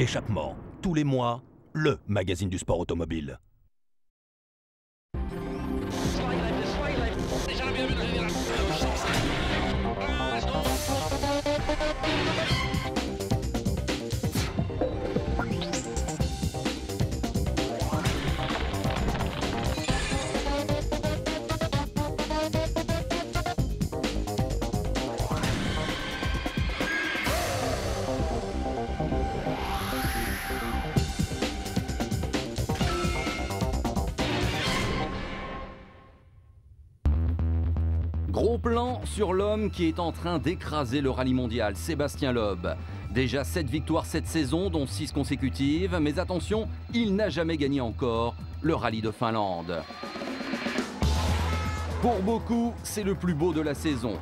Échappement, tous les mois, le magazine du sport automobile. Gros plan sur l'homme qui est en train d'écraser le rallye mondial, Sébastien Loeb. Déjà 7 victoires cette saison, dont 6 consécutives, mais attention, il n'a jamais gagné encore le rallye de Finlande. Pour beaucoup, c'est le plus beau de la saison.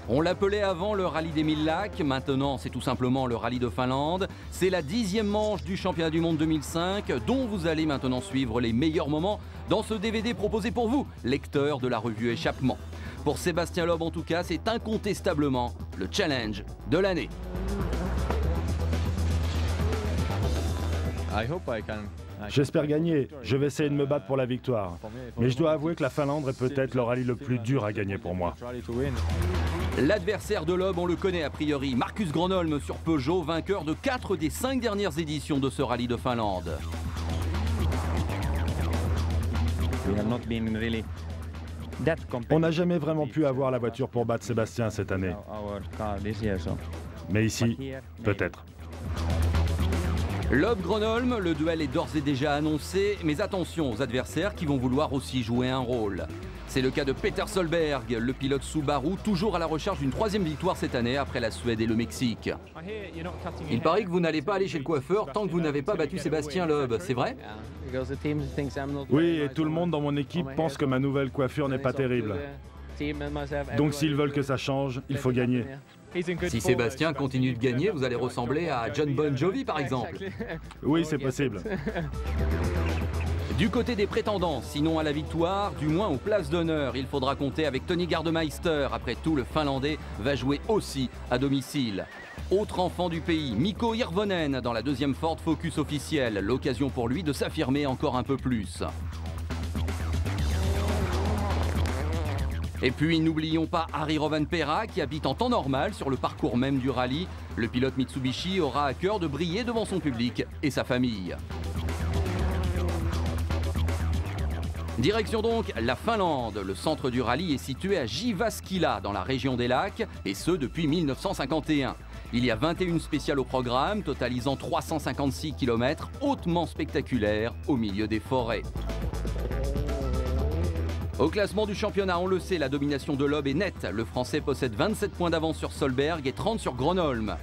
On l'appelait avant le rallye des 1000 lacs, maintenant c'est tout simplement le rallye de Finlande. C'est la 10e manche du championnat du monde 2005, dont vous allez maintenant suivre les meilleurs moments dans ce DVD proposé pour vous, lecteur de la revue Échappement. Pour Sébastien Loeb en tout cas, c'est incontestablement le challenge de l'année. J'espère gagner, je vais essayer de me battre pour la victoire. Mais je dois avouer que la Finlande est peut-être le rallye le plus dur à gagner pour moi. L'adversaire de Loeb, on le connaît a priori, Marcus Gronholm sur Peugeot, vainqueur de 4 des 5 dernières éditions de ce rallye de Finlande. On n'a jamais vraiment pu avoir la voiture pour battre Sébastien cette année. Mais ici, peut-être. Loeb-Gronholm, le duel est d'ores et déjà annoncé, mais attention aux adversaires qui vont vouloir aussi jouer un rôle. C'est le cas de Peter Solberg, le pilote Subaru, toujours à la recherche d'une 3e victoire cette année après la Suède et le Mexique. Il paraît que vous n'allez pas aller chez le coiffeur tant que vous n'avez pas battu Sébastien Loeb, c'est vrai? Oui, et tout le monde dans mon équipe pense que ma nouvelle coiffure n'est pas terrible. Donc s'ils veulent que ça change, il faut gagner. Si Sébastien continue de gagner, vous allez ressembler à John Bon Jovi par exemple. Oui, c'est possible. Du côté des prétendants, sinon à la victoire, du moins aux places d'honneur, il faudra compter avec Tony Gardemeister. Après tout, le Finlandais va jouer aussi à domicile. Autre enfant du pays, Mikko Hirvonen dans la 2e Ford Focus officielle. L'occasion pour lui de s'affirmer encore un peu plus. Et puis n'oublions pas Harry Rovanperä qui habite en temps normal sur le parcours même du rallye. Le pilote Mitsubishi aura à cœur de briller devant son public et sa famille. Direction donc la Finlande. Le centre du rallye est situé à Jyväskylä dans la région des lacs, et ce depuis 1951. Il y a 21 spéciales au programme, totalisant 356 km, hautement spectaculaires au milieu des forêts. Au classement du championnat, on le sait, la domination de Loeb est nette. Le Français possède 27 points d'avance sur Solberg et 30 sur Gronholm.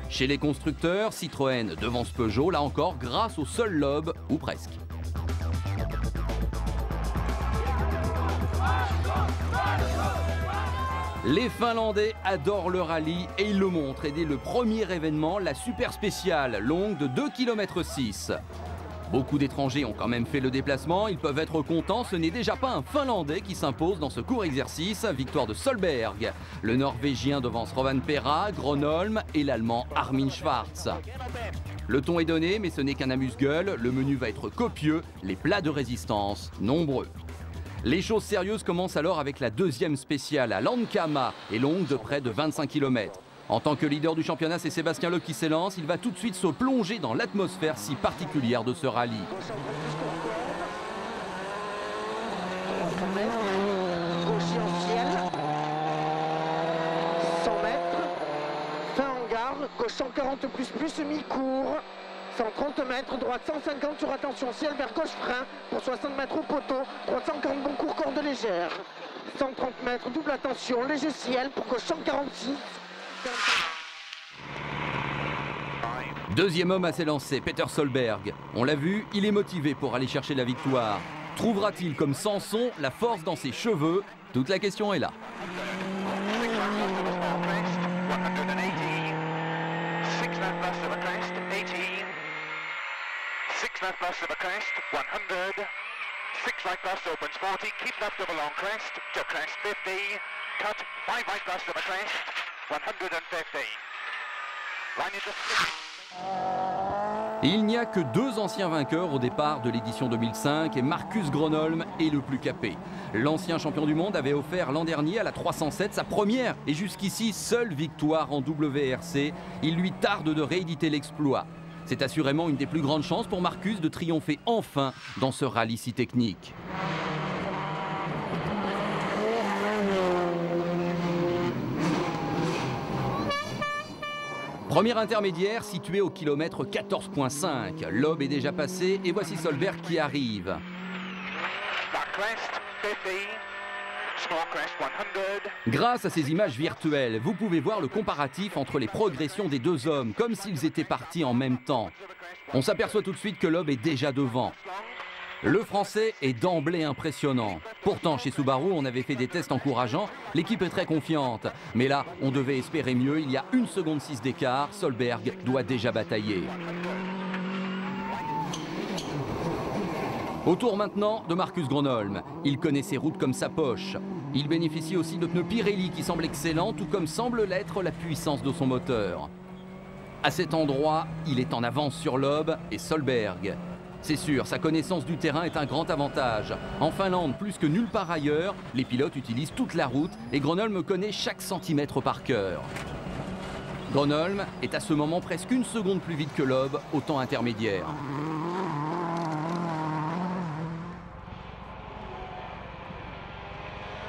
Chez les constructeurs, Citroën devance Peugeot, là encore grâce au seul Loeb, ou presque. Les Finlandais adorent le rallye et ils le montrent. Et dès le premier événement, la super spéciale, longue de 2,6 km. Beaucoup d'étrangers ont quand même fait le déplacement, ils peuvent être contents, ce n'est déjà pas un Finlandais qui s'impose dans ce court exercice. Victoire de Solberg, le Norvégien devance Rovanperä, Gronholm et l'Allemand Armin Schwarz. Le ton est donné, mais ce n'est qu'un amuse-gueule, le menu va être copieux, les plats de résistance nombreux. Les choses sérieuses commencent alors avec la 2e spéciale à Landkama et longue de près de 25 km. En tant que leader du championnat, c'est Sébastien Loeb qui s'élance. Il va tout de suite se plonger dans l'atmosphère si particulière de ce rallye. Gaucher en ciel. 100 mètres. Fin en gare. Gauche 140 plus mi-court. 130 mètres, droite 150 sur attention ciel vers gauche frein pour 60 mètres au poteau, droite 140 bon cours corde légère. 130 mètres, double attention, léger ciel pour gauche 146. 2e homme à s'élancer, Peter Solberg. On l'a vu, il est motivé pour aller chercher la victoire. Trouvera-t-il comme Samson la force dans ses cheveux? Toute la question est là. Left plus of a crest, 100. 6 right plus opens 40, keep left of a long crest, to crest 50. Cut, 5 right plus of a crest, 150. Line into 50. Il n'y a que 2 anciens vainqueurs au départ de l'édition 2005 et Marcus Gronholm est le plus capé. L'ancien champion du monde avait offert l'an dernier à la 307 sa première et jusqu'ici seule victoire en WRC. Il lui tarde de rééditer l'exploit. C'est assurément une des plus grandes chances pour Marcus de triompher enfin dans ce rallye si technique. Premier intermédiaire situé au kilomètre 14,5. Loeb est déjà passé et voici Solberg qui arrive. Grâce à ces images virtuelles, vous pouvez voir le comparatif entre les progressions des 2 hommes, comme s'ils étaient partis en même temps. On s'aperçoit tout de suite que Loeb est déjà devant. Le Français est d'emblée impressionnant. Pourtant, chez Subaru, on avait fait des tests encourageants. L'équipe est très confiante. Mais là, on devait espérer mieux. Il y a 1 seconde 6 d'écart. Solberg doit déjà batailler. Au tour maintenant de Marcus Gronholm. Il connaît ses routes comme sa poche. Il bénéficie aussi de pneus Pirelli qui semblent excellents, tout comme semble l'être la puissance de son moteur. À cet endroit, il est en avance sur Loeb et Solberg. C'est sûr, sa connaissance du terrain est un grand avantage. En Finlande, plus que nulle part ailleurs, les pilotes utilisent toute la route et Gronholm connaît chaque centimètre par cœur. Gronholm est à ce moment presque 1 seconde plus vite que Loeb au temps intermédiaire.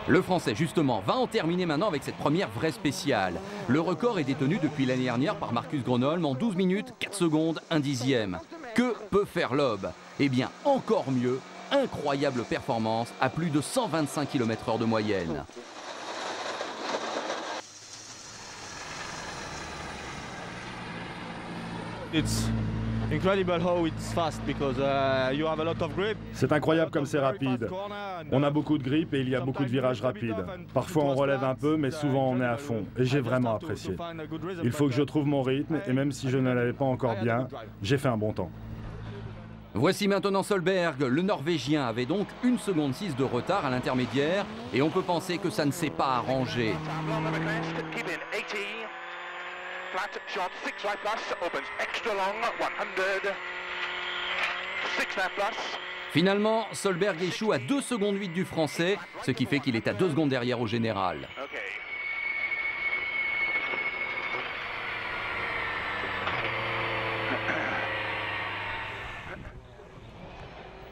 Le Français, justement, va en terminer maintenant avec cette première vraie spéciale. Le record est détenu depuis l'année dernière par Marcus Gronholm en 12 minutes, 4 secondes, 1 dixième. Que peut faire Loeb? Eh bien, encore mieux, incroyable performance à plus de 125 km/h de moyenne. C'est incroyable comme c'est rapide. On a beaucoup de grip et il y a beaucoup de virages rapides. Parfois on relève un peu, mais souvent on est à fond. Et j'ai vraiment apprécié. Il faut que je trouve mon rythme et même si je ne l'avais pas encore bien, j'ai fait un bon temps. Voici maintenant Solberg. Le Norvégien avait donc 1 seconde 6 de retard à l'intermédiaire et on peut penser que ça ne s'est pas arrangé. Finalement, Solberg échoue à 2 secondes 8 du Français, ce qui fait qu'il est à 2 secondes derrière au général.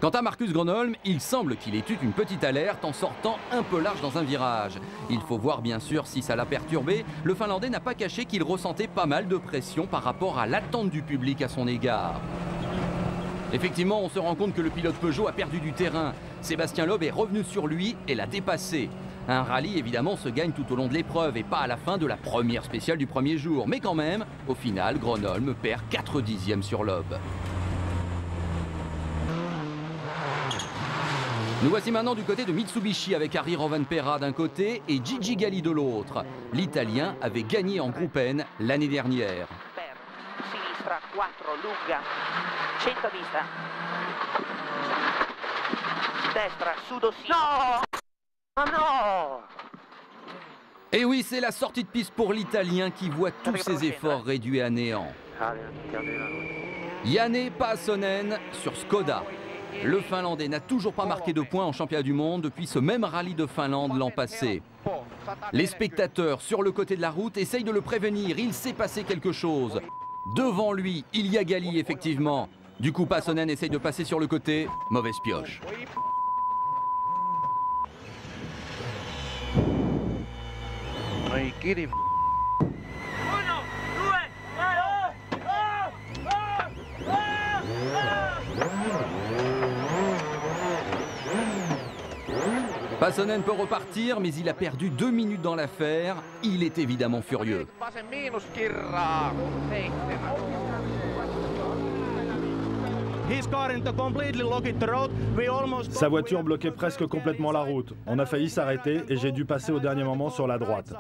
Quant à Marcus Gronholm, il semble qu'il ait eu une petite alerte en sortant un peu large dans un virage. Il faut voir bien sûr si ça l'a perturbé. Le Finlandais n'a pas caché qu'il ressentait pas mal de pression par rapport à l'attente du public à son égard. Effectivement, on se rend compte que le pilote Peugeot a perdu du terrain. Sébastien Loeb est revenu sur lui et l'a dépassé. Un rallye évidemment se gagne tout au long de l'épreuve et pas à la fin de la première spéciale du premier jour. Mais quand même, au final, Gronholm perd 4 dixièmes sur Loeb. Nous voici maintenant du côté de Mitsubishi avec Harry Rovanperä d'un côté et Gigi Galli de l'autre. L'Italien avait gagné en Groupe N l'année dernière. Et oui, c'est la sortie de piste pour l'Italien qui voit tous ses efforts réduits à néant. Janne Paassonen sur Skoda. Le Finlandais n'a toujours pas marqué de points en championnat du monde depuis ce même rallye de Finlande l'an passé. Les spectateurs sur le côté de la route essayent de le prévenir, il s'est passé quelque chose. Devant lui, il y a Galli effectivement. Du coup, Paassonen essaye de passer sur le côté, mauvaise pioche. Paassonen peut repartir, mais il a perdu 2 minutes dans l'affaire. Il est évidemment furieux. Sa voiture bloquait presque complètement la route. On a failli s'arrêter et j'ai dû passer au dernier moment sur la droite.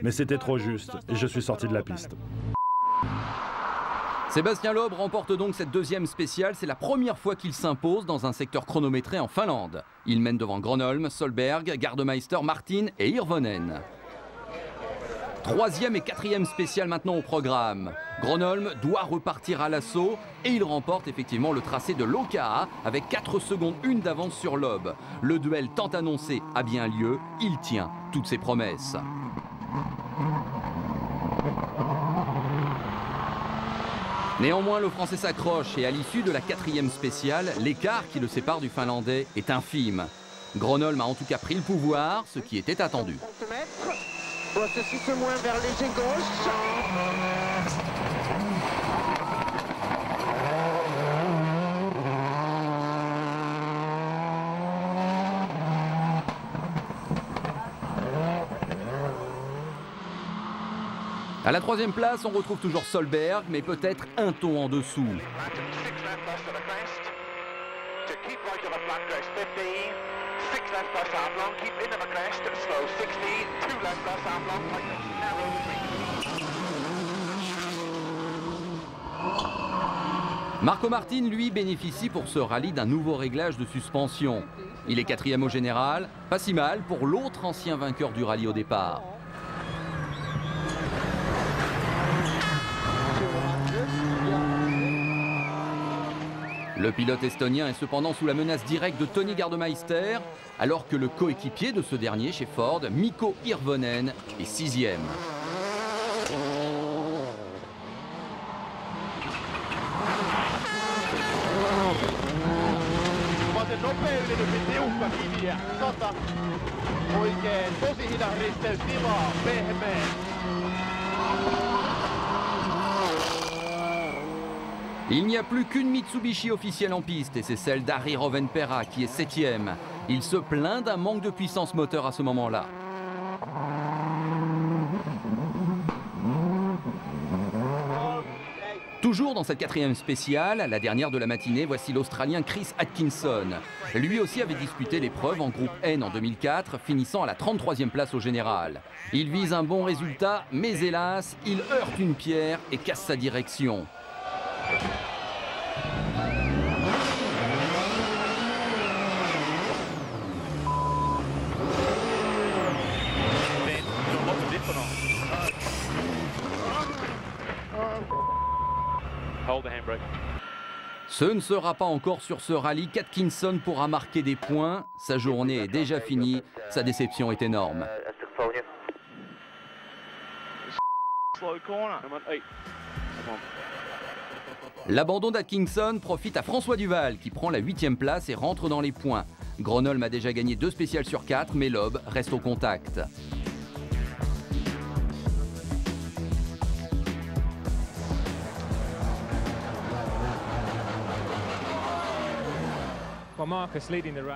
Mais c'était trop juste et je suis sorti de la piste. Sébastien Loeb remporte donc cette deuxième spéciale. C'est la première fois qu'il s'impose dans un secteur chronométré en Finlande. Il mène devant Gronholm, Solberg, Gardemeister, Martin et Hirvonen. Troisième et quatrième spécial maintenant au programme. Gronholm doit repartir à l'assaut et il remporte effectivement le tracé de l'Okaa avec 4 secondes 1 d'avance sur Loeb. Le duel tant annoncé a bien lieu, il tient toutes ses promesses. Néanmoins, le Français s'accroche et à l'issue de la quatrième spéciale, l'écart qui le sépare du Finlandais est infime. Gronholm a en tout cas pris le pouvoir, ce qui était attendu. Doit se situer moins vers léger gauche. À la troisième place, on retrouve toujours Solberg, mais peut-être un ton en dessous. Marco Martin, lui, bénéficie pour ce rallye d'un nouveau réglage de suspension. Il est quatrième au général, pas si mal pour l'autre ancien vainqueur du rallye au départ. Le pilote estonien est cependant sous la menace directe de Tony Gardemeister, alors que le coéquipier de ce dernier chez Ford, Mikko Hirvonen, est sixième. Il n'y a plus qu'une Mitsubishi officielle en piste et c'est celle d'Ari Rovanperä qui est septième. Il se plaint d'un manque de puissance moteur à ce moment-là. Toujours dans cette quatrième spéciale, la dernière de la matinée, voici l'Australien Chris Atkinson. Lui aussi avait disputé l'épreuve en groupe N en 2004, finissant à la 33e place au général. Il vise un bon résultat, mais hélas, il heurte une pierre et casse sa direction. Ce ne sera pas encore sur ce rallye qu'Atkinson pourra marquer des points. Sa journée est déjà finie, sa déception est énorme. L'abandon d'Atkinson profite à François Duval qui prend la 8e place et rentre dans les points. Gronholm a déjà gagné 2 spéciales sur 4, mais Loeb reste au contact.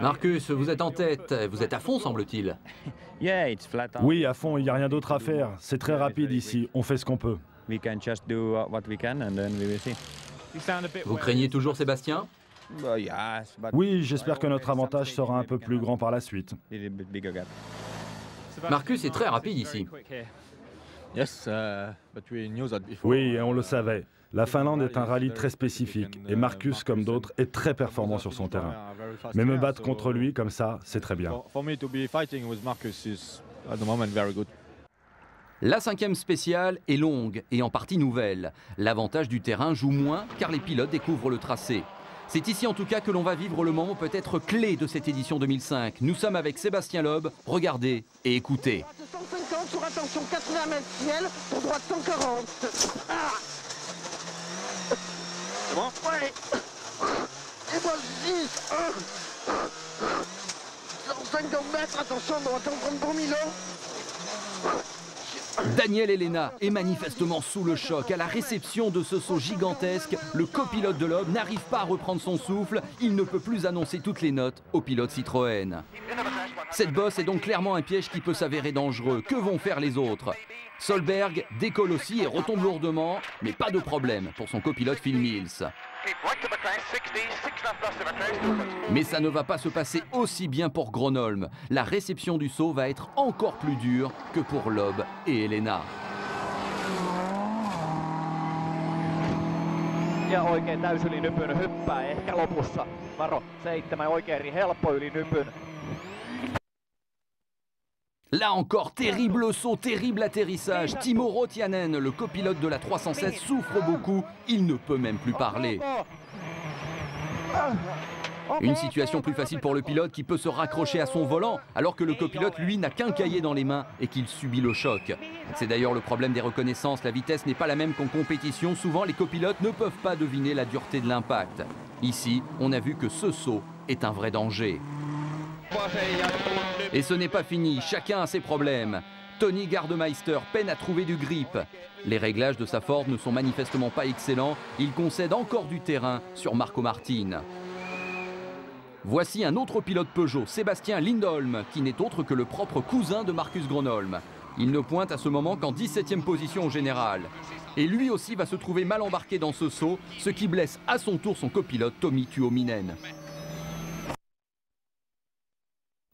Marcus, vous êtes en tête, vous êtes à fond semble-t-il. Oui, à fond, il n'y a rien d'autre à faire. C'est très rapide ici, on fait ce qu'on peut. Vous craignez toujours Sébastien? Oui, j'espère que notre avantage sera un peu plus grand par la suite. Marcus est très rapide ici. Oui, on le savait. La Finlande est un rallye très spécifique et Marcus, comme d'autres, est très performant sur son terrain. Mais me battre contre lui comme ça, c'est très bien. La 5e spéciale est longue et en partie nouvelle. L'avantage du terrain joue moins car les pilotes découvrent le tracé. C'est ici en tout cas que l'on va vivre le moment peut-être clé de cette édition 2005. Nous sommes avec Sébastien Loeb. Regardez et écoutez. 150 sur attention 80 mètres ciel pour droite 140. C'est bon? Ouais. Et moi 6. 150 mètres, attention, droite 130 pour Milo. Daniel Elena est manifestement sous le choc. À la réception de ce saut gigantesque, le copilote de Loeb n'arrive pas à reprendre son souffle. Il ne peut plus annoncer toutes les notes au pilote Citroën. Cette bosse est donc clairement un piège qui peut s'avérer dangereux. Que vont faire les autres? Solberg décolle aussi et retombe lourdement, mais pas de problème pour son copilote Phil Mills. Mais ça ne va pas se passer aussi bien pour Gronholm. La réception du saut va être encore plus dure que pour Loeb et Elena. Ja oikein täysyylinypyn hyppää ehkä lopussa. Varo, 7 oikein helppo ylinypyn. Là encore, terrible saut, terrible atterrissage. Timo Rotianen, le copilote de la 316, souffre beaucoup. Il ne peut même plus parler. Une situation plus facile pour le pilote qui peut se raccrocher à son volant, alors que le copilote, lui, n'a qu'un cahier dans les mains et qu'il subit le choc. C'est d'ailleurs le problème des reconnaissances. La vitesse n'est pas la même qu'en compétition. Souvent, les copilotes ne peuvent pas deviner la dureté de l'impact. Ici, on a vu que ce saut est un vrai danger. Et ce n'est pas fini, chacun a ses problèmes. Tony Gardemeister peine à trouver du grip. Les réglages de sa Ford ne sont manifestement pas excellents. Il concède encore du terrain sur Marco Martin. Voici un autre pilote Peugeot, Sébastien Lindholm, qui n'est autre que le propre cousin de Marcus Gronholm. Il ne pointe à ce moment qu'en 17e position au général. Et lui aussi va se trouver mal embarqué dans ce saut, ce qui blesse à son tour son copilote Tommi Tuominen.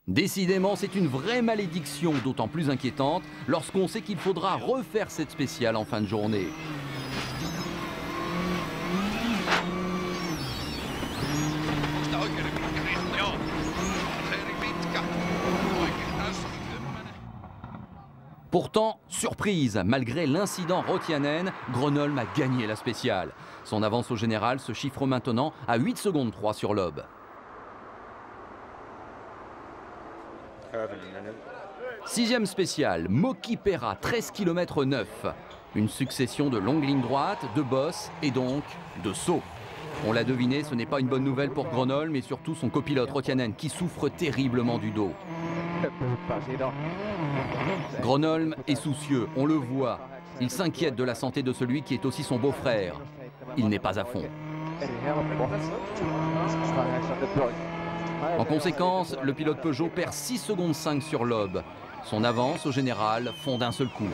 Décidément, c'est une vraie malédiction, d'autant plus inquiétante lorsqu'on sait qu'il faudra refaire cette spéciale en fin de journée. Pourtant, surprise, malgré l'incident Rotianen, Gronholm a gagné la spéciale. Son avance au général se chiffre maintenant à 8 secondes 3 sur Loeb. Sixième spéciale, Moki Pera, 13 km 9. Une succession de longues lignes droites, de bosses et donc de sauts. On l'a deviné, ce n'est pas une bonne nouvelle pour Gronholm, mais surtout son copilote Rotianen qui souffre terriblement du dos. Gronholm est soucieux, on le voit. Il s'inquiète de la santé de celui qui est aussi son beau-frère. Il n'est pas à fond. En conséquence, le pilote Peugeot perd 6 secondes 5 sur Loeb. Son avance au général fond d'un seul coup.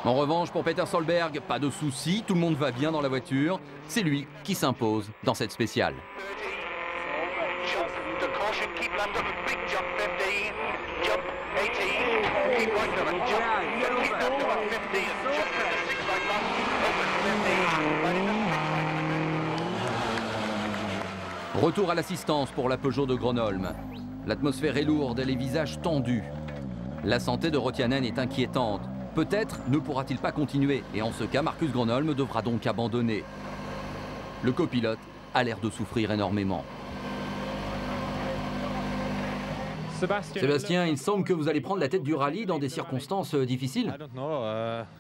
En revanche, pour Peter Solberg, pas de souci, tout le monde va bien dans la voiture. C'est lui qui s'impose dans cette spéciale. Retour à l'assistance pour la Peugeot de Gronholm. L'atmosphère est lourde et les visages tendus. La santé de Rotianen est inquiétante. Peut-être ne pourra-t-il pas continuer et en ce cas, Marcus Gronholm devra donc abandonner. Le copilote a l'air de souffrir énormément. Sébastien, il semble que vous allez prendre la tête du rallye dans des circonstances difficiles.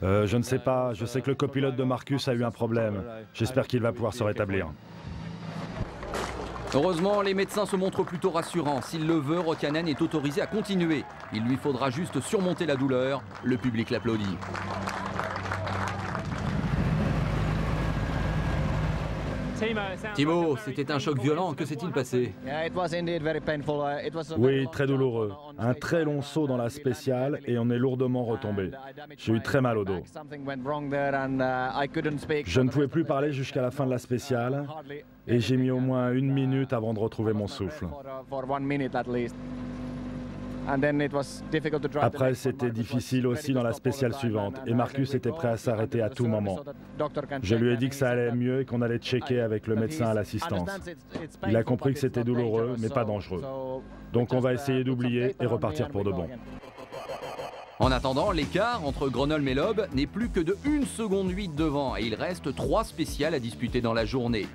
Je ne sais pas, je sais que le copilote de Marcus a eu un problème. J'espère qu'il va pouvoir se rétablir. Heureusement, les médecins se montrent plutôt rassurants. S'il le veut, Rotianen est autorisé à continuer. Il lui faudra juste surmonter la douleur. Le public l'applaudit. Timo, c'était un choc violent. Que s'est-il passé? Oui, très douloureux. Un très long saut dans la spéciale et on est lourdement retombé. J'ai eu très mal au dos. Je ne pouvais plus parler jusqu'à la fin de la spéciale et j'ai mis au moins 1 minute avant de retrouver mon souffle. Après, c'était difficile aussi dans la spéciale suivante et Marcus était prêt à s'arrêter à tout moment. Je lui ai dit que ça allait mieux et qu'on allait checker avec le médecin à l'assistance. Il a compris que c'était douloureux, mais pas dangereux. Donc on va essayer d'oublier et repartir pour de bon. En attendant, l'écart entre Gronholm et Loeb n'est plus que de 1 seconde 8 devant et il reste 3 spéciales à disputer dans la journée.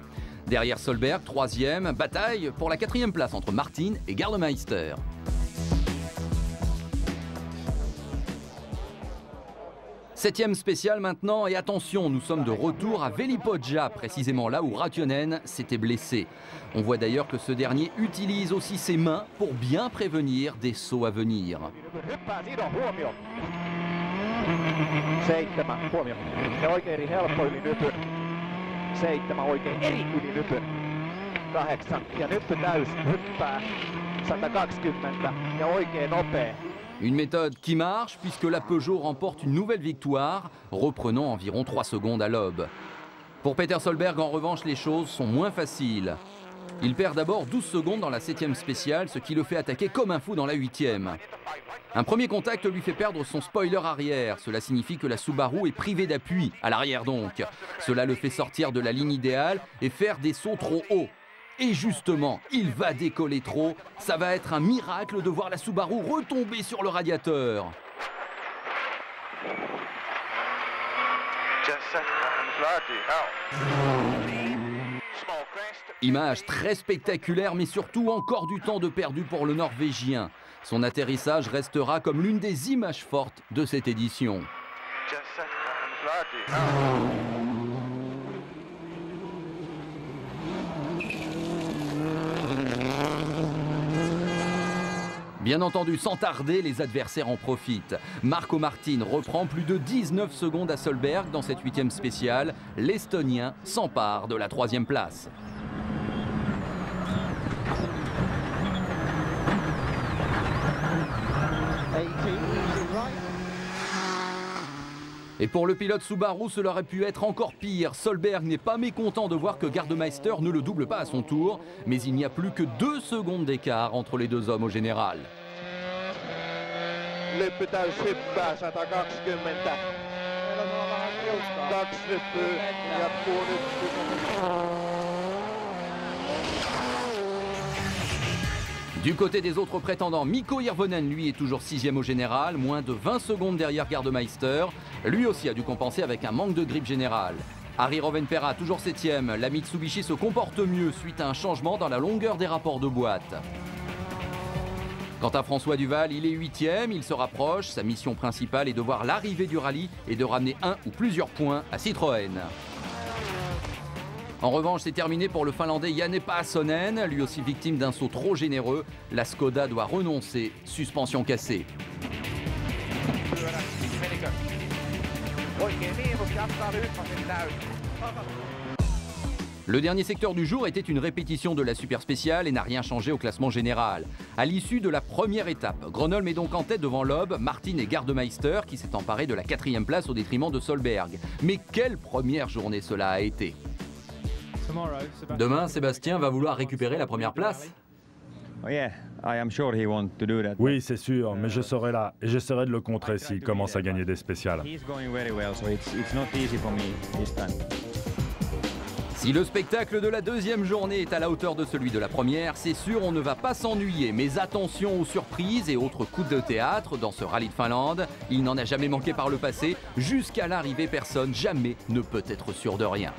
Derrière Solberg, 3e, bataille pour la 4e place entre Martin et Gardemeister. Septième spéciale maintenant, et attention, nous sommes de retour à Veli-Foggia, précisément là où Raikkonen s'était blessé. On voit d'ailleurs que ce dernier utilise aussi ses mains pour bien prévenir des sauts à venir. Une méthode qui marche puisque la Peugeot remporte une nouvelle victoire, reprenant environ 3 secondes à Loeb. Pour Peter Solberg, en revanche, les choses sont moins faciles. Il perd d'abord 12 secondes dans la 7e spéciale, ce qui le fait attaquer comme un fou dans la 8e. Un premier contact lui fait perdre son spoiler arrière. Cela signifie que la Subaru est privée d'appui, à l'arrière donc. Cela le fait sortir de la ligne idéale et faire des sauts trop hauts. Et justement, il va décoller trop. Ça va être un miracle de voir la Subaru retomber sur le radiateur. Image très spectaculaire, mais surtout encore du temps de perdu pour le Norvégien. Son atterrissage restera comme l'une des images fortes de cette édition. Bien entendu, sans tarder, les adversaires en profitent. Marco Martin reprend plus de 19 secondes à Solberg dans cette 8e spéciale. L'Estonien s'empare de la 3e place. Et pour le pilote Subaru, cela aurait pu être encore pire. Solberg n'est pas mécontent de voir que Gardemeister ne le double pas à son tour, mais il n'y a plus que 2 secondes d'écart entre les deux hommes au général. Du côté des autres prétendants, Mikko Hirvonen, lui, est toujours 6e au général, moins de 20 secondes derrière Gardemeister. Lui aussi a dû compenser avec un manque de grip général. Harry Rovanperä, toujours 7e. La Mitsubishi se comporte mieux suite à un changement dans la longueur des rapports de boîte. Quant à François Duval, il est 8e, il se rapproche. Sa mission principale est de voir l'arrivée du rallye et de ramener un ou plusieurs points à Citroën. En revanche, c'est terminé pour le Finlandais Janne Paassonen, lui aussi victime d'un saut trop généreux. La Skoda doit renoncer, suspension cassée. Le dernier secteur du jour était une répétition de la super spéciale et n'a rien changé au classement général. À l'issue de la première étape, Gronholm est donc en tête devant Loeb, Martin et Gardemeister qui s'est emparé de la 4e place au détriment de Solberg. Mais quelle première journée cela a été! Demain, Sébastien va vouloir récupérer la première place. Oui, c'est sûr, mais je serai là et j'essaierai de le contrer s'il commence à gagner des spéciales. Si le spectacle de la 2e journée est à la hauteur de celui de la première, c'est sûr, on ne va pas s'ennuyer. Mais attention aux surprises et autres coups de théâtre dans ce rallye de Finlande. Il n'en a jamais manqué par le passé. Jusqu'à l'arrivée, personne jamais ne peut être sûr de rien.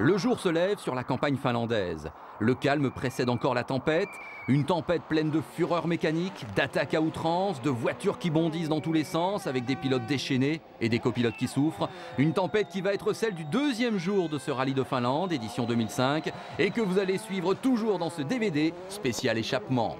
Le jour se lève sur la campagne finlandaise. Le calme précède encore la tempête. Une tempête pleine de fureur mécanique, d'attaques à outrance, de voitures qui bondissent dans tous les sens avec des pilotes déchaînés et des copilotes qui souffrent. Une tempête qui va être celle du 2e jour de ce rallye de Finlande, édition 2005, et que vous allez suivre toujours dans ce DVD spécial échappement.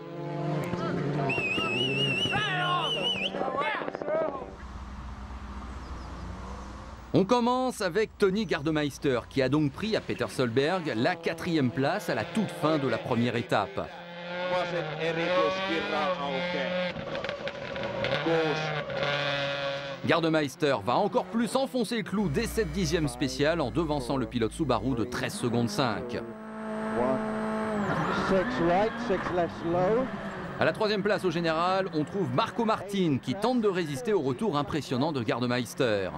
On commence avec Tony Gardemeister qui a donc pris à Peter Solberg la 4e place à la toute fin de la première étape. Gardemeister va encore plus enfoncer le clou dès cette 10e spéciale en devançant le pilote Subaru de 13 secondes 5. À la 3e place au général, on trouve Marco Martin qui tente de résister au retour impressionnant de Gardemeister.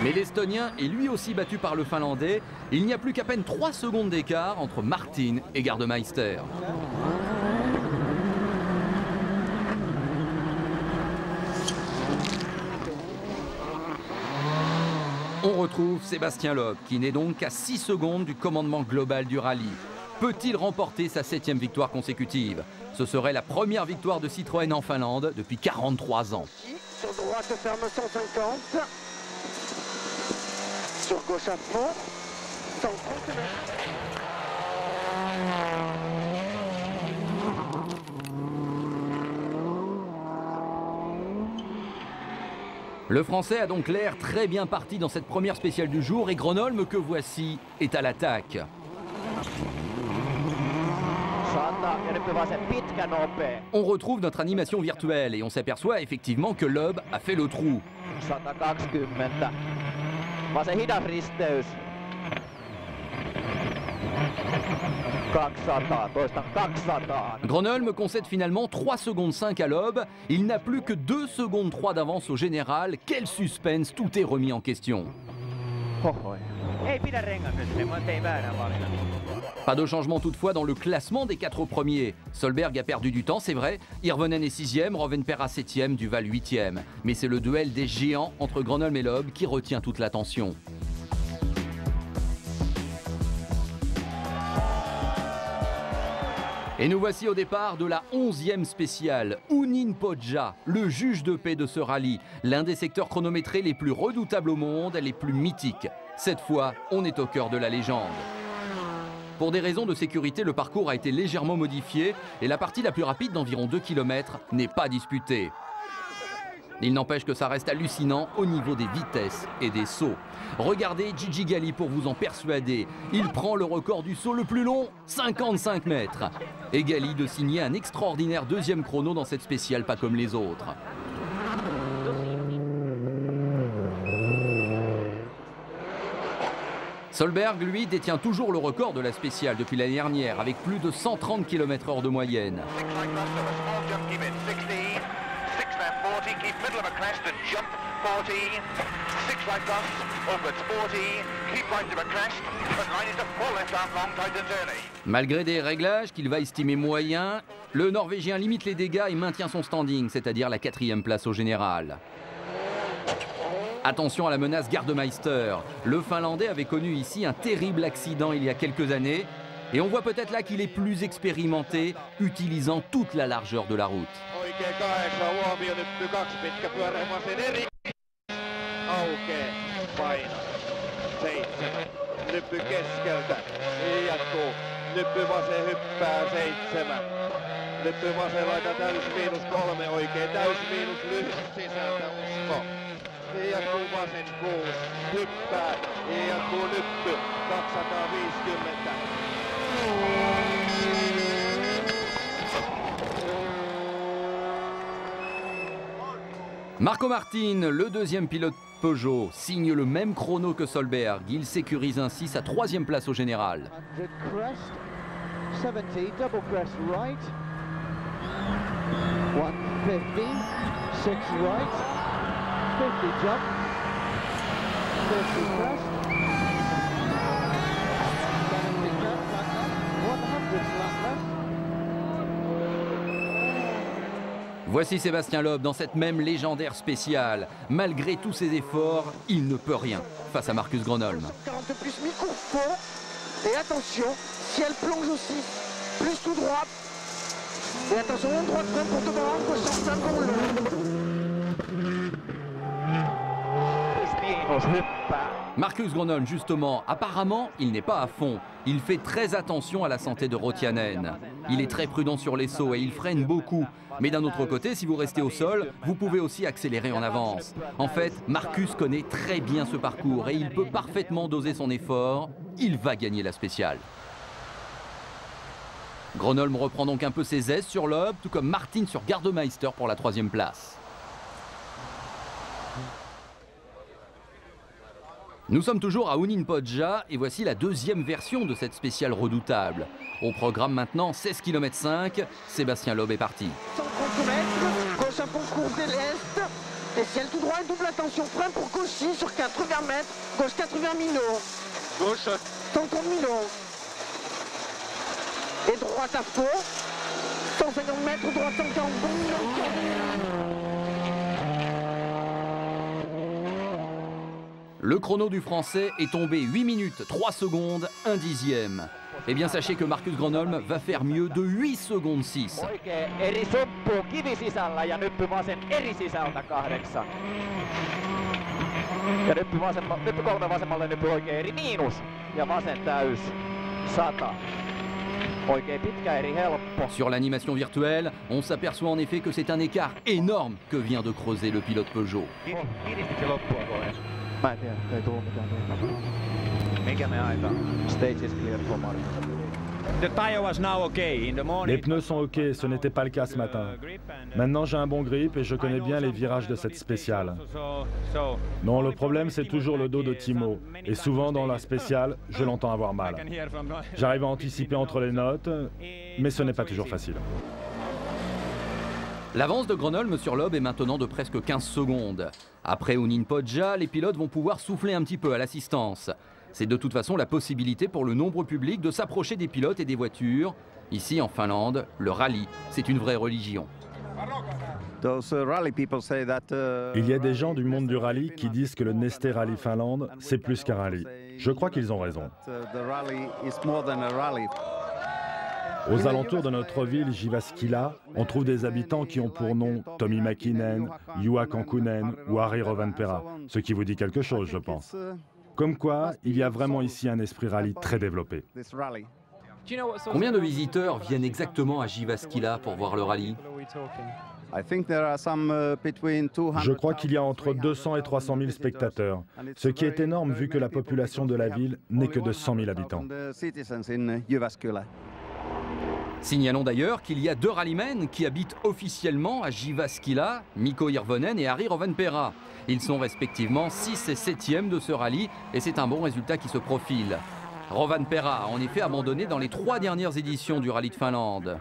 Mais l'Estonien est lui aussi battu par le Finlandais. Il n'y a plus qu'à peine 3 secondes d'écart entre Martin et Gardemeister. On retrouve Sébastien Loeb, qui n'est donc qu'à 6 secondes du commandement global du rallye. Peut-il remporter sa 7e victoire consécutive? Ce serait la première victoire de Citroën en Finlande depuis 43 ans. Sur droite, ferme 150. Sur gauche à fond. 130 mètres. Le Français a donc l'air très bien parti dans cette première spéciale du jour et Gronholm, que voici, est à l'attaque. On retrouve notre animation virtuelle et on s'aperçoit effectivement que Loeb a fait le trou. 120. Vasen hidas risteys. 200, toistan 200. Gronholm concède finalement 3 secondes 5 à Loeb. Il n'a plus que 2 secondes 3 d'avance au général. Quel suspense, tout est remis en question. Pas de changement toutefois dans le classement des 4 premiers. Solberg a perdu du temps, c'est vrai. Hirvonen est 6e, Rovanperä 7e, Duval 8e. Mais c'est le duel des géants entre Gronholm et Loeb qui retient toute l'attention. Et nous voici au départ de la 11e spéciale. Uninpoja, le juge de paix de ce rallye. L'un des secteurs chronométrés les plus redoutables au monde, les plus mythiques. Cette fois, on est au cœur de la légende. Pour des raisons de sécurité, le parcours a été légèrement modifié et la partie la plus rapide d'environ 2 km n'est pas disputée. Il n'empêche que ça reste hallucinant au niveau des vitesses et des sauts. Regardez Gigi Galli pour vous en persuader. Il prend le record du saut le plus long, 55 mètres. Et Galli de signer un extraordinaire 2e chrono dans cette spéciale, pas comme les autres. Solberg, lui, détient toujours le record de la spéciale depuis l'année dernière, avec plus de 130 km/h de moyenne. Malgré des réglages qu'il va estimer moyens, le Norvégien limite les dégâts et maintient son standing, c'est-à-dire la 4e place au général. Attention à la menace Gardemeister. Le Finlandais avait connu ici un terrible accident il y a quelques années. Et on voit peut-être là qu'il est plus expérimenté, utilisant toute la largeur de la route. Jatkuu vasen 6, hyppää, jatkuu Lyppy, 250. Marco Martin, le 2e pilote Peugeot, signe le même chrono que Solberg. Il sécurise ainsi sa 3e place au général. 70, double crest right. 150, 6 right. 50 jump, 50 crest, 100 flat left. Voici Sébastien Loeb dans cette même légendaire spéciale. Malgré tous ses efforts, il ne peut rien face à Marcus Gronholm. 40 plus mi-cours faux. Et attention, si elle plonge aussi, plus tout droit. Et attention, on droit de frein pour te barrer, gauche 105 pour le... Marcus Gronholm, justement, apparemment, il n'est pas à fond. Il fait très attention à la santé de Rotianen. Il est très prudent sur les sauts et il freine beaucoup. Mais d'un autre côté, si vous restez au sol, vous pouvez aussi accélérer en avance. En fait, Marcus connaît très bien ce parcours et il peut parfaitement doser son effort. Il va gagner la spéciale. Gronholm reprend donc un peu ses aises sur Loeb, tout comme Martin sur Gardemeister pour la 3e place. Nous sommes toujours à Uninpoja et voici la 2e version de cette spéciale redoutable. Au programme maintenant 16 km 5, Sébastien Loeb est parti. 130 mètres, gauche à fond courbe de l'Est, et ciel tout droit et double attention, frein pour gauchy sur 80 mètres, gauche 80 minot, gauche 130 minot, et droite à fond, 150 mètres, droite 140 minot. Le chrono du Français est tombé 8 minutes 3 secondes 1 dixième. Eh bien sachez que Marcus Gronholm va faire mieux de 8 secondes 6. Oikein eri suppu kivi sisällä ja nyppy vasen eri sisältä 8. Ja nyppy 3 vasemmalle, nyppy oikein eri miinus ja vasen täys 100. Oikein pitkä eri helppo. Sur l'animation virtuelle, on s'aperçoit en effet que c'est un écart énorme que vient de creuser le pilote Peugeot. Kiristikö loppua koen? Mä en tiedä, ei tullut mitään. Mikä me aika? Stage is clear for Mark. Les pneus sont OK, ce n'était pas le cas ce matin. Maintenant j'ai un bon grip et je connais bien les virages de cette spéciale. Non, le problème c'est toujours le dos de Timo. Et souvent dans la spéciale, je l'entends avoir mal. J'arrive à anticiper entre les notes, mais ce n'est pas toujours facile. L'avance de Gronholm sur Loeb est maintenant de presque 15 secondes. Après Unin Podja, les pilotes vont pouvoir souffler un petit peu à l'assistance. C'est de toute façon la possibilité pour le nombreux public de s'approcher des pilotes et des voitures. Ici en Finlande, le rallye, c'est une vraie religion. Il y a des gens du monde du rallye qui disent que le Neste Rally Finlande, c'est plus qu'un rallye. Je crois qu'ils ont raison. Aux alentours de notre ville Jyväskylä, on trouve des habitants qui ont pour nom Tommi Mäkinen, Juha Kankkunen ou Ari Rovanperä, ce qui vous dit quelque chose, je pense. Comme quoi, il y a vraiment ici un esprit rallye très développé. Combien de visiteurs viennent exactement à Jyväskylä pour voir le rallye? Je crois qu'il y a entre 200 et 300 000 spectateurs, ce qui est énorme vu que la population de la ville n'est que de 100 000 habitants. Signalons d'ailleurs qu'il y a deux rallymen qui habitent officiellement à Jyväskylä, Mikko Hirvonen et Ari Rovanperä. Ils sont respectivement 6 et 7e de ce rallye et c'est un bon résultat qui se profile. Rovanperä a en effet abandonné dans les 3 dernières éditions du rallye de Finlande.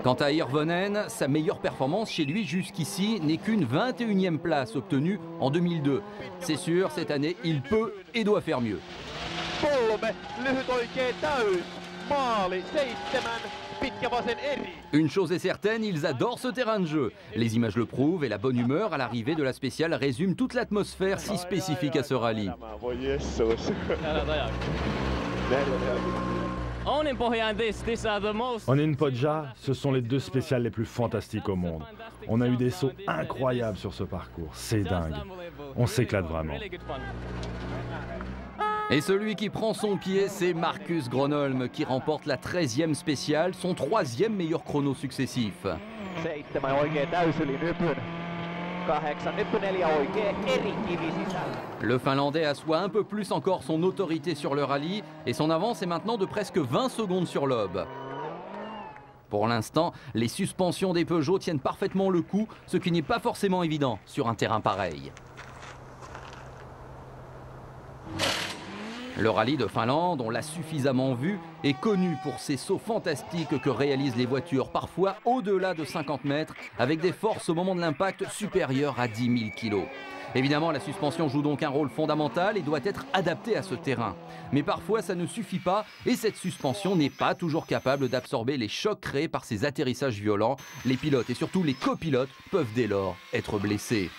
Quant à Hirvonen, sa meilleure performance chez lui jusqu'ici n'est qu'une 21e place obtenue en 2002. C'est sûr, cette année, il peut et doit faire mieux. Une chose est certaine, ils adorent ce terrain de jeu. Les images le prouvent et la bonne humeur à l'arrivée de la spéciale résume toute l'atmosphère si spécifique à ce rallye. Unin Podja, ce sont les 2 spéciales les plus fantastiques au monde. On a eu des sauts incroyables sur ce parcours, c'est dingue. On s'éclate vraiment. Et celui qui prend son pied, c'est Marcus Gronholm qui remporte la 13e spéciale, son 3e meilleur chrono successif. Le Finlandais assoit un peu plus encore son autorité sur le rallye et son avance est maintenant de presque 20 secondes sur Loeb. Pour l'instant, les suspensions des Peugeot tiennent parfaitement le coup, ce qui n'est pas forcément évident sur un terrain pareil. Le rallye de Finlande, on l'a suffisamment vu, est connu pour ces sauts fantastiques que réalisent les voitures, parfois au-delà de 50 mètres, avec des forces au moment de l'impact supérieures à 10 000 kg. Évidemment, la suspension joue donc un rôle fondamental et doit être adaptée à ce terrain. Mais parfois, ça ne suffit pas et cette suspension n'est pas toujours capable d'absorber les chocs créés par ces atterrissages violents. Les pilotes et surtout les copilotes peuvent dès lors être blessés.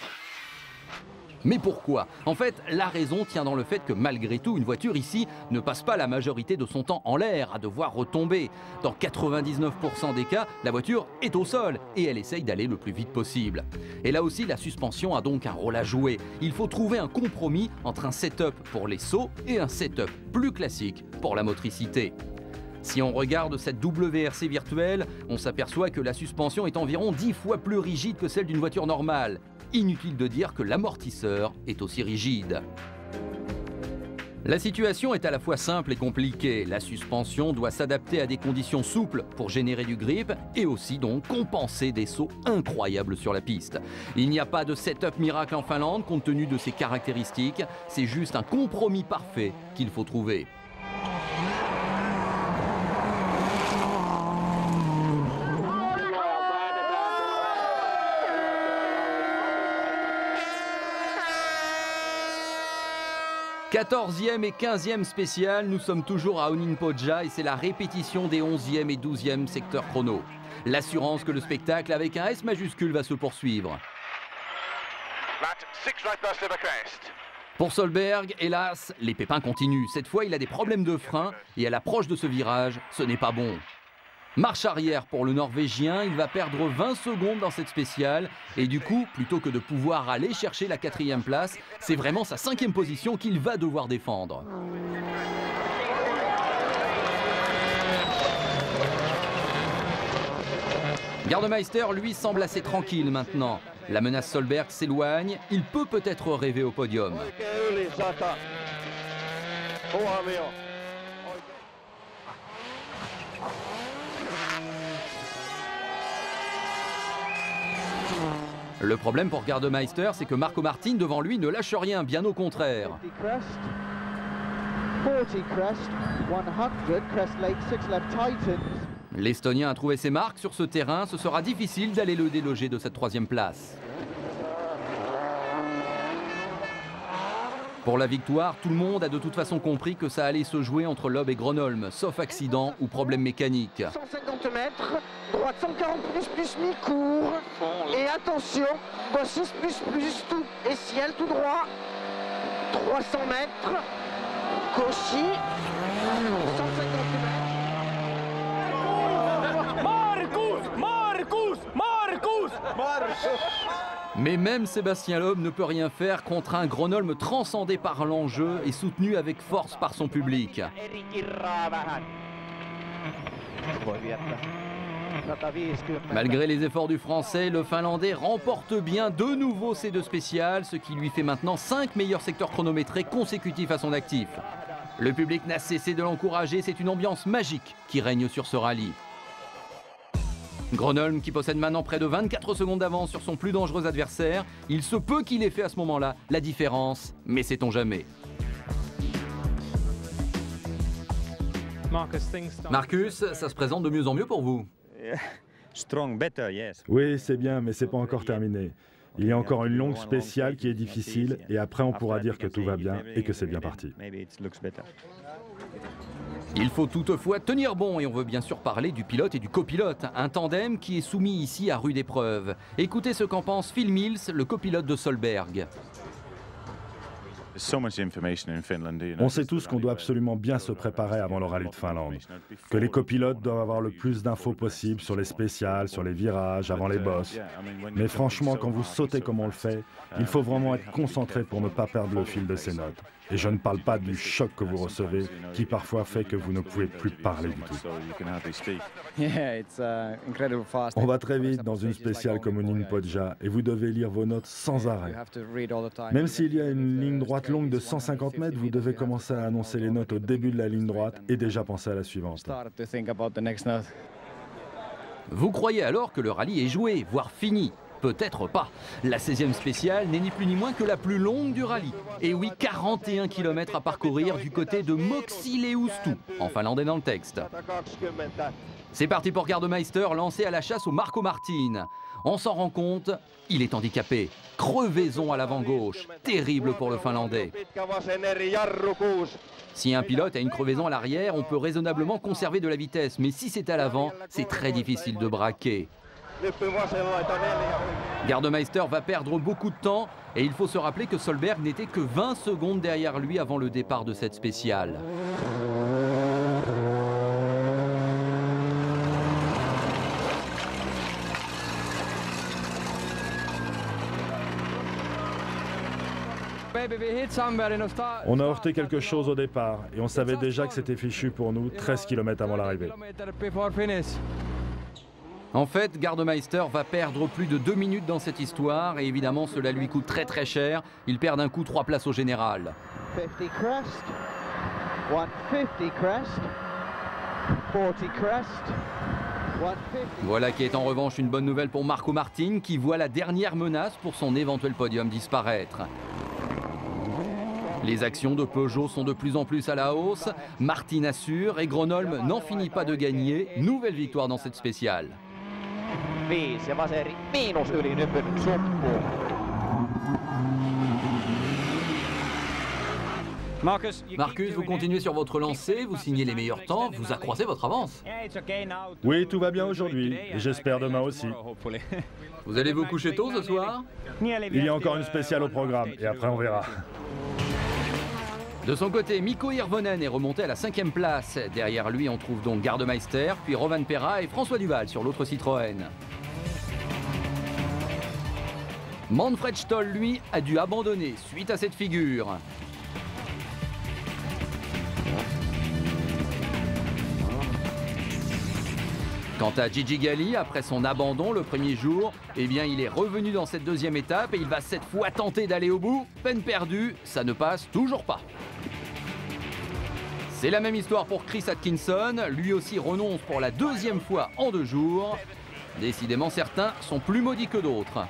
Mais pourquoi? En fait, la raison tient dans le fait que malgré tout, une voiture ici ne passe pas la majorité de son temps en l'air à devoir retomber. Dans 99% des cas, la voiture est au sol et elle essaye d'aller le plus vite possible. Et là aussi, la suspension a donc un rôle à jouer. Il faut trouver un compromis entre un setup pour les sauts et un setup plus classique pour la motricité. Si on regarde cette WRC virtuelle, on s'aperçoit que la suspension est environ 10 fois plus rigide que celle d'une voiture normale. Inutile de dire que l'amortisseur est aussi rigide. La situation est à la fois simple et compliquée. La suspension doit s'adapter à des conditions souples pour générer du grip et aussi donc compenser des sauts incroyables sur la piste. Il n'y a pas de setup miracle en Finlande compte tenu de ses caractéristiques. C'est juste un compromis parfait qu'il faut trouver. « 14e et 15e spécial, nous sommes toujours à Unin Podja et c'est la répétition des 11e et 12e secteurs chrono. L'assurance que le spectacle avec un S majuscule va se poursuivre. Pour Solberg, hélas, les pépins continuent. Cette fois, il a des problèmes de frein et à l'approche de ce virage, ce n'est pas bon. Marche arrière pour le Norvégien, il va perdre 20 secondes dans cette spéciale et du coup, plutôt que de pouvoir aller chercher la 4e place, c'est vraiment sa 5e position qu'il va devoir défendre. Gardemeister, lui, semble assez tranquille maintenant. La menace Solberg s'éloigne, il peut peut-être rêver au podium. Le problème pour Gardemeister, c'est que Marco Martin, devant lui, ne lâche rien, bien au contraire. 40 crest, 100 crest lake, 6 left Titans. L'Estonien a trouvé ses marques sur ce terrain, ce sera difficile d'aller le déloger de cette 3e place. Pour la victoire, tout le monde a de toute façon compris que ça allait se jouer entre Loeb et Gronholm, sauf accident ou problème mécanique. 150 mètres, droite 140 plus mi-court. Et attention, gauche 6 plus tout et ciel tout droit. 300 mètres, Cauchy, 150 mètres. Mais même Sébastien Loeb ne peut rien faire contre un Gronholm transcendé par l'enjeu et soutenu avec force par son public. Malgré les efforts du Français, le Finlandais remporte bien de nouveau ces 2 spéciales, ce qui lui fait maintenant 5 meilleurs secteurs chronométrés consécutifs à son actif. Le public n'a cessé de l'encourager, c'est une ambiance magique qui règne sur ce rallye. Gronholm qui possède maintenant près de 24 secondes d'avance sur son plus dangereux adversaire, il se peut qu'il ait fait à ce moment-là la différence, mais sait-on jamais. Marcus, ça se présente de mieux en mieux pour vous. Oui, c'est bien, mais c'est pas encore terminé. Il y a encore une longue spéciale qui est difficile et après on pourra dire que tout va bien et que c'est bien parti. Il faut toutefois tenir bon et on veut bien sûr parler du pilote et du copilote, un tandem qui est soumis ici à rude épreuve. Écoutez ce qu'en pense Phil Mills, le copilote de Solberg. On sait tous qu'on doit absolument bien se préparer avant le rallye de Finlande, que les copilotes doivent avoir le plus d'infos possible sur les spéciales, sur les virages, avant les bosses. Mais franchement, quand vous sautez comme on le fait, il faut vraiment être concentré pour ne pas perdre le fil de ces notes. Et je ne parle pas du choc que vous recevez, qui parfois fait que vous ne pouvez plus parler du tout. On va très vite dans une spéciale comme une Podja, et vous devez lire vos notes sans arrêt. Même s'il y a une ligne droite longue de 150 mètres, vous devez commencer à annoncer les notes au début de la ligne droite et déjà penser à la suivante. Vous croyez alors que le rallye est joué, voire fini? Peut-être pas. La 16e spéciale n'est ni plus ni moins que la plus longue du rallye. Et oui, 41 km à parcourir du côté de Moxileustu, en finlandais dans le texte. C'est parti pour Gardemeister, lancé à la chasse au Marco Martin. On s'en rend compte, il est handicapé. Crevaison à l'avant gauche, terrible pour le Finlandais. Si un pilote a une crevaison à l'arrière, on peut raisonnablement conserver de la vitesse. Mais si c'est à l'avant, c'est très difficile de braquer. Gardemeister va perdre beaucoup de temps et il faut se rappeler que Solberg n'était que 20 secondes derrière lui avant le départ de cette spéciale. On a heurté quelque chose au départ et on savait déjà que c'était fichu pour nous 13 km avant l'arrivée. En fait, Gardemeister va perdre plus de 2 minutes dans cette histoire et évidemment cela lui coûte très très cher. Il perd d'un coup 3 places au général. 50 crest, 150 crest, 40 crest, 150. Voilà qui est en revanche une bonne nouvelle pour Marco Martin qui voit la dernière menace pour son éventuel podium disparaître. Les actions de Peugeot sont de plus en plus à la hausse. Martin assure et Gronholm n'en finit pas de gagner. Nouvelle victoire dans cette spéciale. 5 ja Vaseri miinus yli nypyn suppuun. Marcus, vous continuez sur votre lancée, vous signez les meilleurs temps, vous accroissez votre avance. Oui, tout va bien aujourd'hui et j'espère demain aussi. Vous allez vous coucher tôt ce soir? Il y a encore une spéciale au programme et après on verra. De son côté, Mikko Hirvonen est remonté à la 5e place. Derrière lui, on trouve donc Gardemeister, puis Rovanperä et François Duval sur l'autre Citroën. Manfred Stoll, lui, a dû abandonner suite à cette figure. Quant à Gigi Galli, après son abandon le premier jour, eh bien il est revenu dans cette deuxième étape et il va cette fois tenter d'aller au bout. Peine perdue, ça ne passe toujours pas. C'est la même histoire pour Chris Atkinson, lui aussi renonce pour la deuxième fois en 2 jours. Décidément, certains sont plus maudits que d'autres.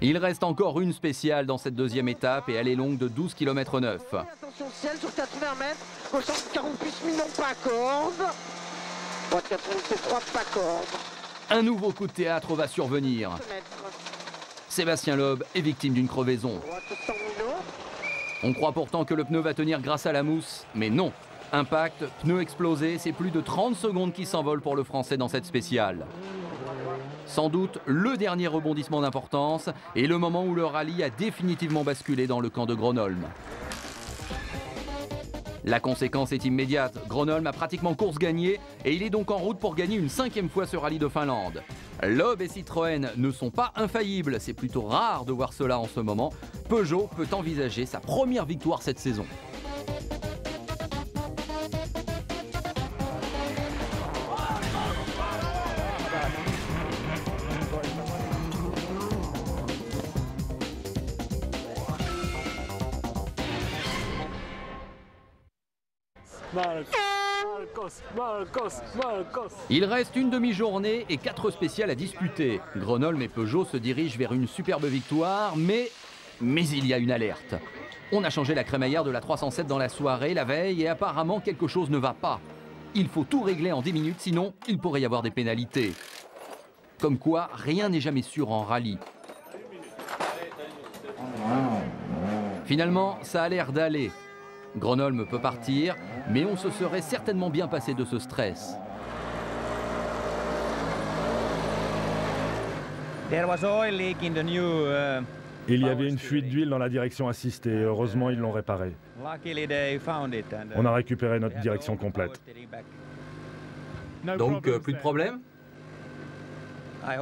Il reste encore une spéciale dans cette deuxième étape et elle est longue de 12,9 km. Attention ciel sur 400 mètres, gauche 40 plus millions pas corde. Droite 83 pas corde. Un nouveau coup de théâtre va survenir. Sébastien Loeb est victime d'une crevaison. On croit pourtant que le pneu va tenir grâce à la mousse, mais non. Impact, pneu explosé, c'est plus de 30 secondes qui s'envolent pour le Français dans cette spéciale. Sans doute le dernier rebondissement d'importance et le moment où le rallye a définitivement basculé dans le camp de Gronholm. La conséquence est immédiate. Gronholm a pratiquement course gagnée et il est donc en route pour gagner une 5e fois ce rallye de Finlande. Loeb et Citroën ne sont pas infaillibles, c'est plutôt rare de voir cela en ce moment. Peugeot peut envisager sa première victoire cette saison. Il reste une demi-journée et 4 spéciales à disputer. Gronholm et Peugeot se dirigent vers une superbe victoire, mais il y a une alerte. On a changé la crémaillère de la 307 dans la soirée, la veille, et apparemment quelque chose ne va pas. Il faut tout régler en 10 minutes, sinon il pourrait y avoir des pénalités. Comme quoi, rien n'est jamais sûr en rallye. Finalement, ça a l'air d'aller. Gronholm peut partir, mais on se serait certainement bien passé de ce stress. Il y avait une fuite d'huile dans la direction assistée. Heureusement, ils l'ont réparée. On a récupéré notre direction complète. Donc, plus de problème?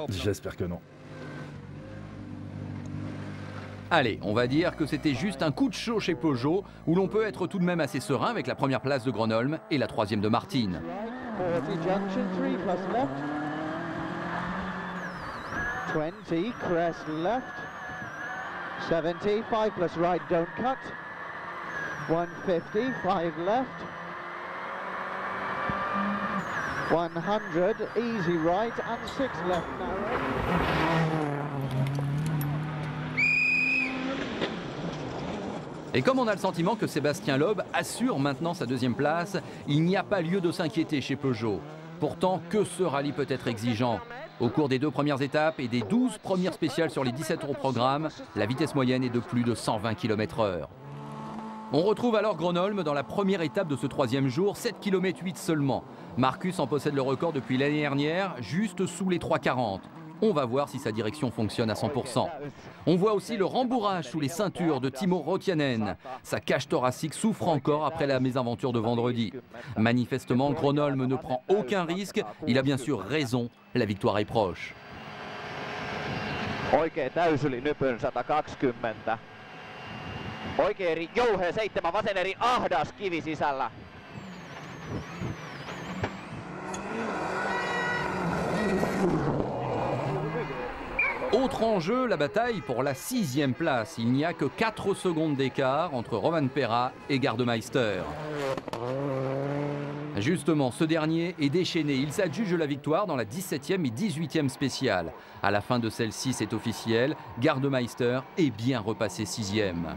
J'espère que non. Allez, on va dire que c'était juste un coup de chaud chez Peugeot, où l'on peut être tout de même assez serein avec la première place de Gronholm et la 3e de Martin. 20, crest left. 70, 5 plus right, don't cut. 150, 5 left. 100, easy right and 6 left narrow. Et comme on a le sentiment que Sébastien Loeb assure maintenant sa 2e place, il n'y a pas lieu de s'inquiéter chez Peugeot. Pourtant, que ce rallye peut être exigeant. Au cours des 2 premières étapes et des 12 premières spéciales sur les 17 au programme, la vitesse moyenne est de plus de 120 km/h. On retrouve alors Gronholm dans la première étape de ce 3e jour, 7 km 8 seulement. Marcus en possède le record depuis l'année dernière, juste sous les 3,40. On va voir si sa direction fonctionne à 100%. On voit aussi le rembourrage sous les ceintures de Timo Rotianen. Sa cage thoracique souffre encore après la mésaventure de vendredi. Manifestement, Gronholm ne prend aucun risque. Il a bien sûr raison, la victoire est proche. Oikea täysyli nypyn 120. Oikea eri jouhea 7, vasen eri ahdas kivi sisällä. Autre enjeu, la bataille pour la 6e place. Il n'y a que 4 secondes d'écart entre Rovanperä et Gardemeister. Justement, ce dernier est déchaîné. Il s'adjuge la victoire dans la 17e et 18e spéciale. À la fin de celle-ci, c'est officiel. Gardemeister est bien repassé 6e.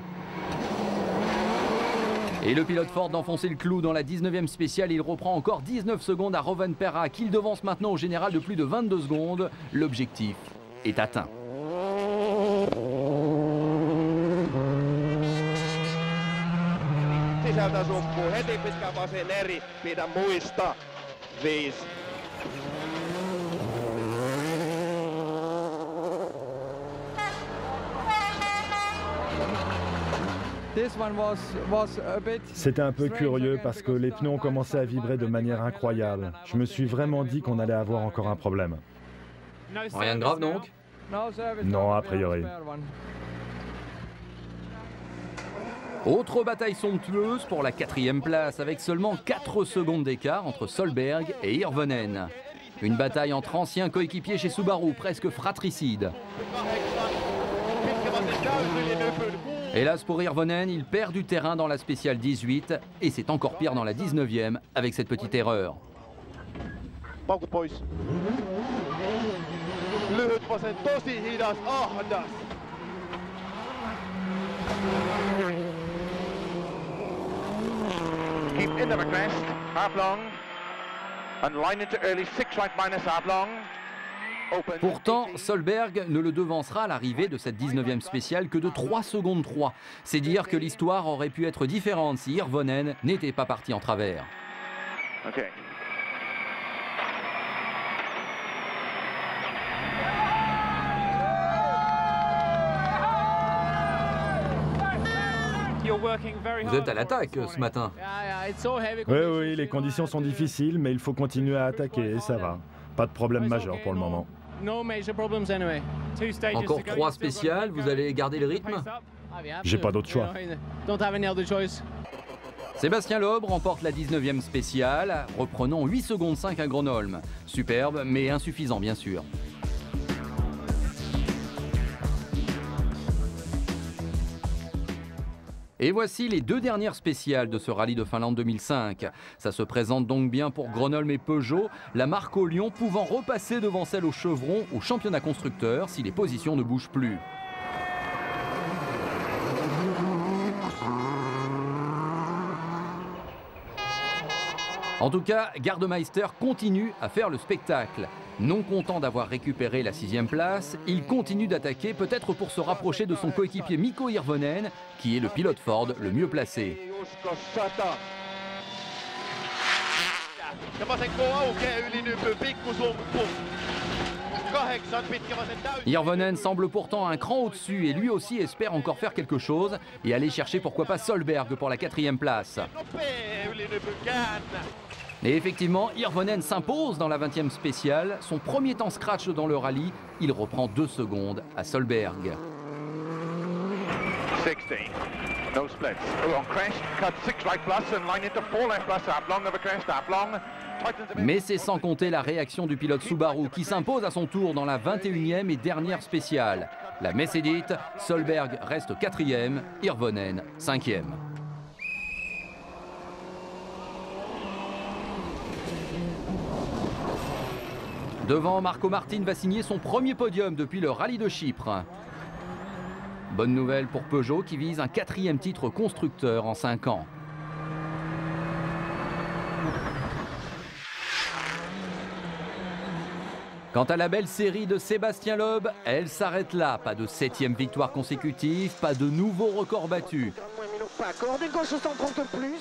Et le pilote Ford d'enfoncer le clou dans la 19e spéciale. Il reprend encore 19 secondes à Rovanperä, qu'il devance maintenant au général de plus de 22 secondes. L'objectif est atteint. Sisältä sukkuu heti pitkä vasen eri, pidä muista. 5. C'était un peu curieux parce que les pneus ont commencé à vibrer de manière incroyable. Je me suis vraiment dit qu'on allait avoir encore un problème. Rien de grave donc? Non, a priori. Autre bataille somptueuse pour la 4e place avec seulement 4 secondes d'écart entre Solberg et Hirvonen. Une bataille entre anciens coéquipiers chez Subaru, presque fratricide. Hélas pour Hirvonen, il perd du terrain dans la spéciale 18 et c'est encore pire dans la 19e avec cette petite erreur. Keep in the crest, half long, and line into early, 6 right minus half long. Open. Pourtant, Solberg ne le devancera à l'arrivée de cette 19e spéciale que de 3 secondes 3. C'est dire que l'histoire aurait pu être différente si Hirvonen n'était pas parti en travers. Okay. Vous êtes à l'attaque ce matin. Oui, les conditions sont difficiles, mais il faut continuer à attaquer et ça va. Pas de problème majeur pour le moment. Encore 3 spéciales, vous allez garder le rythme? J'ai pas d'autre choix. Sébastien Loeb remporte la 19e spéciale, reprenant 8 secondes 5 à Gronholm. Superbe, mais insuffisant bien sûr. Et voici les 2 dernières spéciales de ce rallye de Finlande 2005. Ça se présente donc bien pour Gronholm et Peugeot, la marque au lion pouvant repasser devant celle au chevron au championnat constructeur si les positions ne bougent plus. En tout cas, Gardemeister continue à faire le spectacle. Non content d'avoir récupéré la 6e place, il continue d'attaquer peut-être pour se rapprocher de son coéquipier Mikko Hirvonen, qui est le pilote Ford le mieux placé. Hirvonen semble pourtant un cran au-dessus et lui aussi espère encore faire quelque chose et aller chercher pourquoi pas Solberg pour la 4e place. Et effectivement, Hirvonen s'impose dans la 20e spéciale. Son premier temps scratch dans le rallye, il reprend 2 secondes à Solberg. 60. No splits. On crest, cut 6 right plus and line into 4 left plus, half long of a crest, half long. Mais c'est sans compter la réaction du pilote Subaru qui s'impose à son tour dans la 21e et dernière spéciale. La messe est dite, Solberg reste 4e, Hirvonen 5e. Devant, Marco Martin va signer son premier podium depuis le rallye de Chypre. Bonne nouvelle pour Peugeot qui vise un 4e titre constructeur en 5 ans. Quant à la belle série de Sébastien Loeb, elle s'arrête là. Pas de 7e victoire consécutive, pas de nouveaux records battus.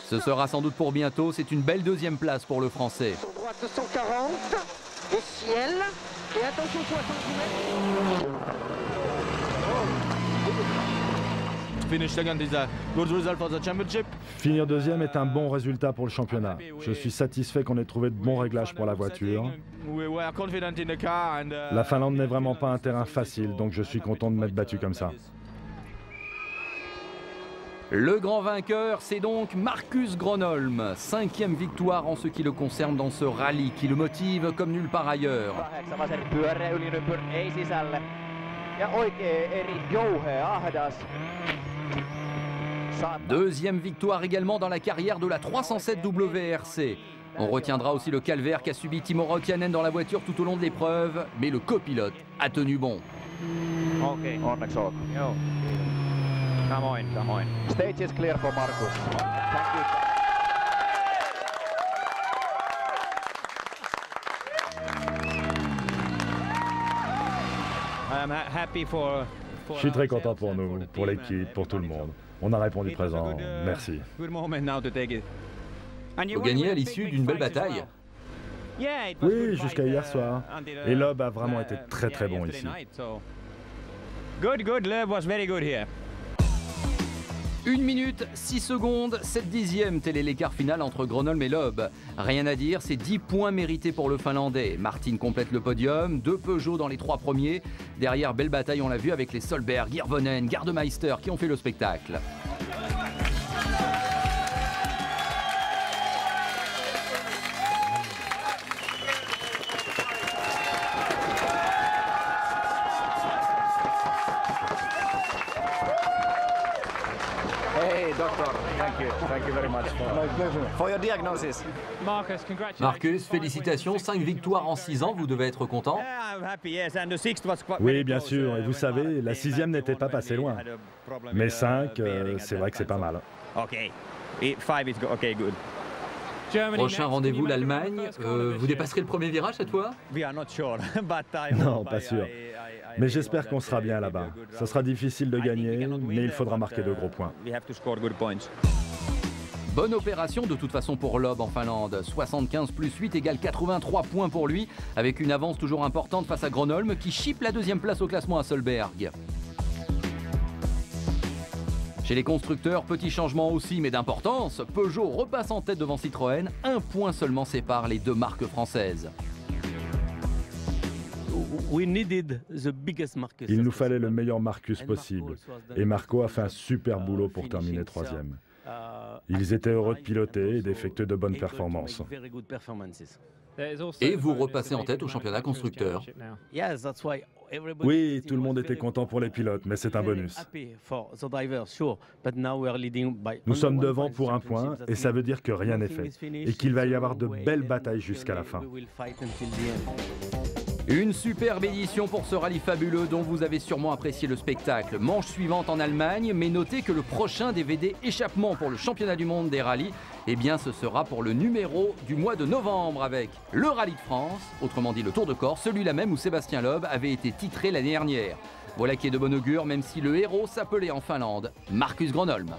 Ce sera sans doute pour bientôt, c'est une belle 2e place pour le Français. Sur droite 140, et ciel, et attention 60 mètres. Finir 2e est un bon résultat pour le championnat. Je suis satisfait qu'on ait trouvé de bons réglages pour la voiture. La Finlande n'est vraiment pas un terrain facile, donc je suis content de m'être battu comme ça. Le grand vainqueur, c'est donc Marcus Gronholm. 5e victoire en ce qui le concerne dans ce rallye qui le motive comme nulle part ailleurs. 2e victoire également dans la carrière de la 307 WRC. On retiendra aussi le calvaire qu'a subi Timo Räikkönen dans la voiture tout au long de l'épreuve, mais le copilote a tenu bon. Okei, onneksi olkoon. Joo. Come on. Stage is clear for Marcus. Thank you. Je suis très content pour nous, pour l'équipe, pour tout le monde. On a répondu présent. Merci. Vous gagnez à l'issue d'une belle bataille. Oui, jusqu'à hier soir. Et Loeb a vraiment été très très bon ici. Loeb was very good here. 1 minute, 6 secondes, 7 dixièmes, tel est l'écart final entre Gronholm et Loeb. Rien à dire, c'est 10 points mérités pour le Finlandais. Martin complète le podium, 2 Peugeot dans les 3 premiers. Derrière, belle bataille, on l'a vu avec les Solberg, Hirvonen, Gardemeister qui ont fait le spectacle. Doctor, thank you very much for your diagnosis. Marcus, félicitations, 5 victoires en 6 ans, vous devez être content. Oui, bien sûr, et vous savez, la 6e n'était pas passée loin. Mais 5, c'est vrai que c'est pas mal. Prochain rendez-vous, l'Allemagne. Vous dépasserez le premier virage cette fois? Non, pas sûr. Mais j'espère qu'on sera bien là-bas. Ça sera difficile de gagner, mais il faudra marquer de gros points. Bonne opération de toute façon pour Loeb en Finlande. 75 plus 8 égale 83 points pour lui, avec une avance toujours importante face à Gronholm qui chipe la 2e place au classement à Solberg. Chez les constructeurs, petit changement aussi, mais d'importance. Peugeot repasse en tête devant Citroën. 1 point seulement sépare les 2 marques françaises. Il nous fallait le meilleur Marcus possible. Et Marco a fait un super boulot pour terminer 3e. Ils étaient heureux de piloter et d'effectuer de bonnes performances. Et vous repassez en tête au championnat constructeur. Oui, tout le monde était content pour les pilotes, mais c'est un bonus. Nous sommes devant pour 1 point, et ça veut dire que rien n'est fait, et qu'il va y avoir de belles batailles jusqu'à la fin. Une superbe édition pour ce rallye fabuleux dont vous avez sûrement apprécié le spectacle. Manche suivante en Allemagne, mais notez que le prochain DVD échappement pour le championnat du monde des rallyes, eh bien ce sera pour le numéro du mois de novembre avec le Rallye de France, autrement dit le Tour de Corse, celui-là même où Sébastien Loeb avait été titré l'année dernière. Voilà qui est de bon augure, même si le héros s'appelait en Finlande Marcus Gronholm.